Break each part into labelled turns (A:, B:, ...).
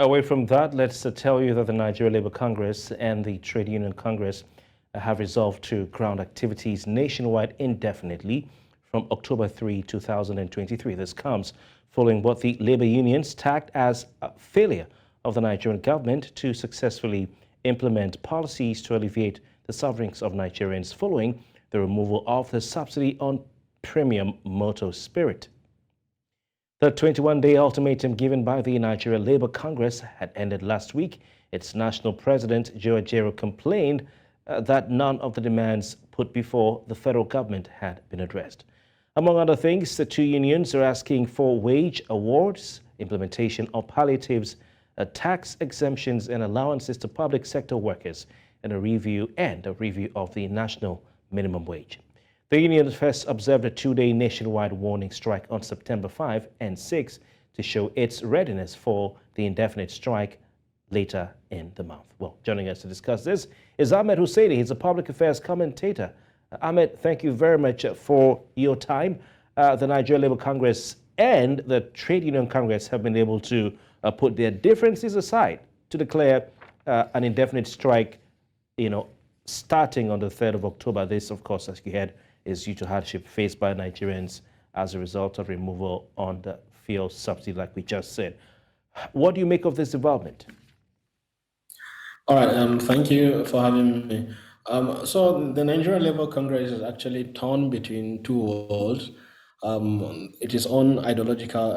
A: Away from that, let's tell you that the Nigeria Labour Congress and the Trade Union Congress have resolved to ground activities nationwide indefinitely from October 3, 2023. This comes following what the labor unions tagged as a failure of the Nigerian government to successfully implement policies to alleviate the sufferings of Nigerians following the removal of the subsidy on premium motor spirit. The 21-day ultimatum given by the Nigeria Labour Congress had ended last week. Its national president, Ajaero, complained that none of the demands put before the federal government had been addressed. Among other things, the two unions are asking for wage awards, implementation of palliatives, tax exemptions and allowances to public sector workers, and a review of the national minimum wage. The union first observed a two-day nationwide warning strike on September 5 and 6 to show its readiness for the indefinite strike later in the month. Well, joining us to discuss this is Ahmed Husaini. He's a public affairs commentator. Ahmed, thank you very much for your time. The Nigeria Labour Congress and the Trade Union Congress have been able to put their differences aside to declare an indefinite strike, starting on the 3rd of October. This, of course, as you heard, is due to hardship faced by Nigerians as a result of removal on the fuel subsidy, like we just said. What do you make of this development?
B: All right, thank you for having me. So the Nigerian Labour Congress is actually torn between two worlds. It is on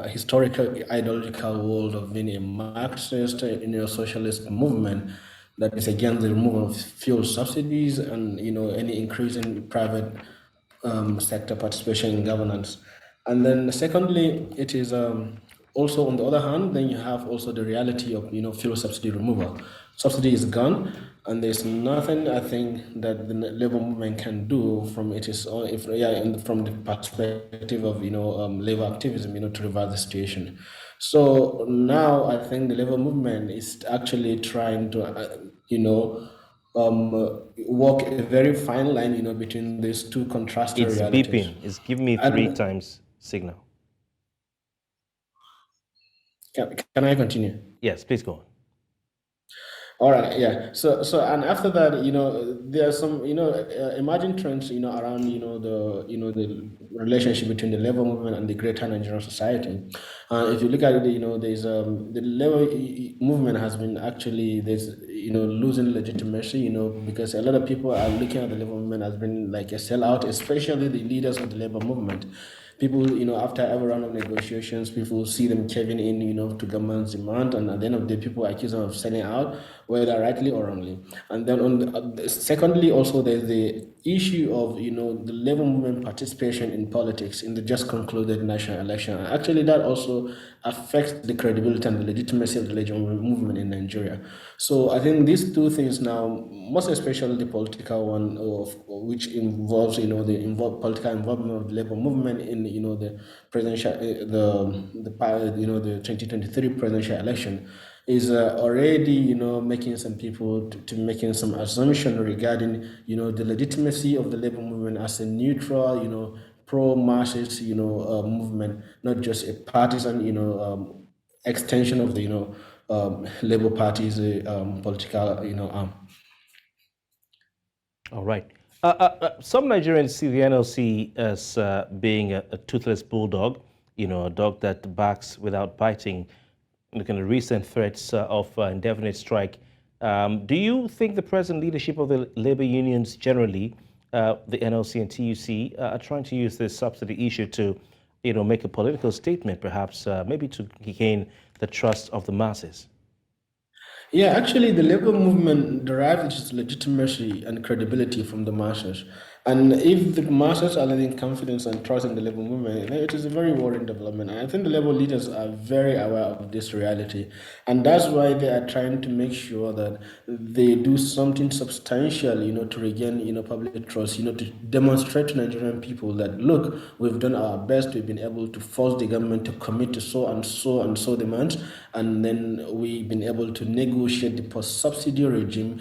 B: historical ideological world of being a Marxist, socialist movement that is against the removal of fuel subsidies and any increase in private sector participation in governance. And then secondly, it is also on the other hand, then you have also the reality of fuel subsidy removal. Subsidy is gone, and there's nothing I think that the labor movement can do from from the perspective of labor activism, to reverse the situation. So now I think the labor movement is actually trying to walk a very fine line, between these two contrasting realities.
A: It's beeping. It's giving me three times signal.
B: Can I continue?
A: Yes, please go on.
B: All right, yeah. So and after that, there are some, emerging trends, around, the relationship between the labor movement and the greater Nigerian society. If you look at it, there's the labor movement has been actually losing legitimacy, because a lot of people are looking at the labor movement as being like a sellout, especially the leaders of the labor movement. People, after every round of negotiations, people see them caving in, to government's demand, and at the end of the day, people accuse them of selling out, whether rightly or wrongly. And then, secondly, also there's the issue of the labor movement participation in politics in the just concluded national election. And actually, that also affects the credibility and the legitimacy of the labor movement in Nigeria. So I think these two things now, most especially the political one, which involves political involvement of the labor movement in the presidential the 2023 presidential election, is already making some people to making some assumption regarding the legitimacy of the labor movement as a neutral pro-Marxist movement, not just a partisan extension of the Labour Party's political arm.
A: All right. Some Nigerians see the NLC as being a toothless bulldog, a dog that barks without biting. Looking at recent threats of indefinite strike, do you think the present leadership of the labor unions generally, the NLC and TUC, are trying to use this subsidy issue to, make a political statement, perhaps, maybe to gain the trust of the masses?
B: Yeah, actually, the labor movement derives its legitimacy and credibility from the masses. And if the masses are losing confidence and trust in the labor movement, then it is a very worrying development. And I think the labor leaders are very aware of this reality. And that's why they are trying to make sure that they do something substantial, to regain, public trust, to demonstrate to Nigerian people that, look, we've done our best, we've been able to force the government to commit to so and so and so demands. and then we've been able to negotiate the post-subsidy regime,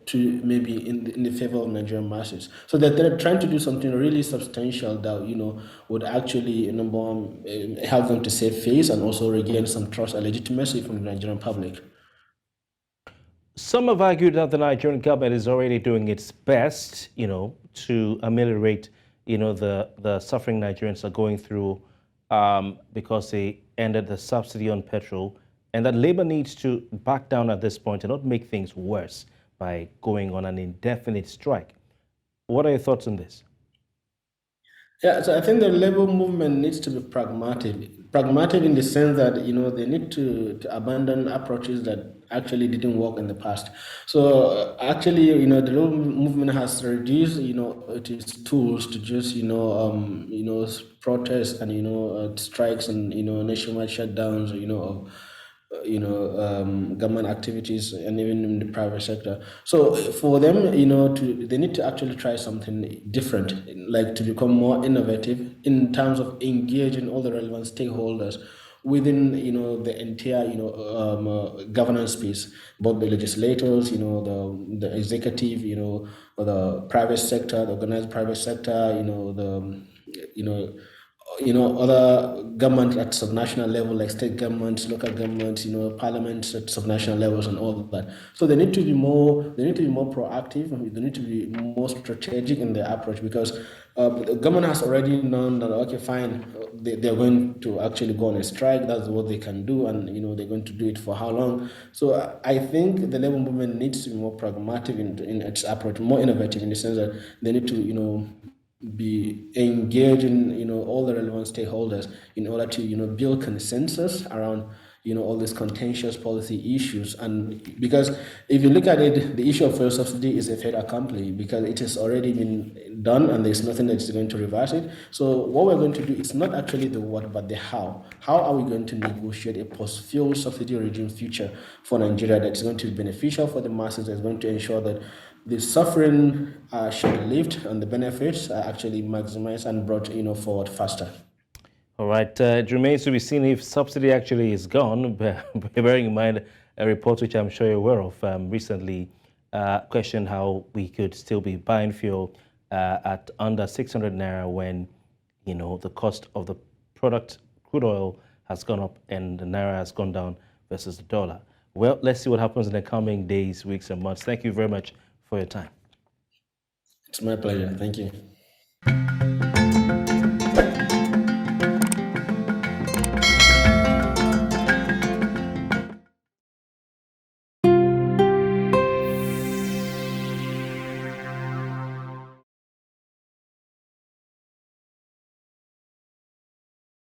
B: to maybe in the favor of Nigerian masses. So that they're trying to do something really substantial that, would actually, number one, help them to save face and also regain some trust and legitimacy from the Nigerian public.
A: Some have argued that the Nigerian government is already doing its best, to ameliorate, the suffering Nigerians are going through because they ended the subsidy on petrol, and that labor needs to back down at this point and not make things worse by going on an indefinite strike. What are your thoughts on this?
B: Yeah, so I think the labor movement needs to be pragmatic. Pragmatic in the sense that, they need to abandon approaches that actually didn't work in the past. So actually, the labor movement has reduced, its tools to just, protest and, strikes and, nationwide shutdowns, of government activities and even in the private sector. So for them, they need to actually try something different, like to become more innovative in terms of engaging all the relevant stakeholders within, the entire, governance space, both the legislators, the executive, or the private sector, the organized private sector, you know, other government at subnational level, like state governments, local governments, parliaments at subnational levels, and all of that. So they need to be more. They need to be more proactive. They need to be more strategic in their approach because the government has already known that okay, fine, they're going to actually go on a strike. That's what they can do, and they're going to do it for how long. So I think the labor movement needs to be more pragmatic in its approach, more innovative in the sense that they need to be engaging all the relevant stakeholders in order to build consensus around all these contentious policy issues. And because if you look at it, the issue of fuel subsidy is a fait accompli because it has already been done and there's nothing that's going to reverse it. So what we're going to do is not actually the what but the how are we going to negotiate a post-fuel subsidy regime future for Nigeria that's going to be beneficial for the masses, that's going to ensure that the suffering should lift and the benefits are actually maximized and brought forward faster.
A: All right, it remains to be seen if subsidy actually is gone, bearing in mind a report which I'm sure you're aware of recently questioned how we could still be buying fuel at under 600 naira when, the cost of the product, crude oil, has gone up and the naira has gone down versus the dollar. Well, let's see what happens in the coming days, weeks, and months. Thank you very much for your time.
B: It's my pleasure. Thank you.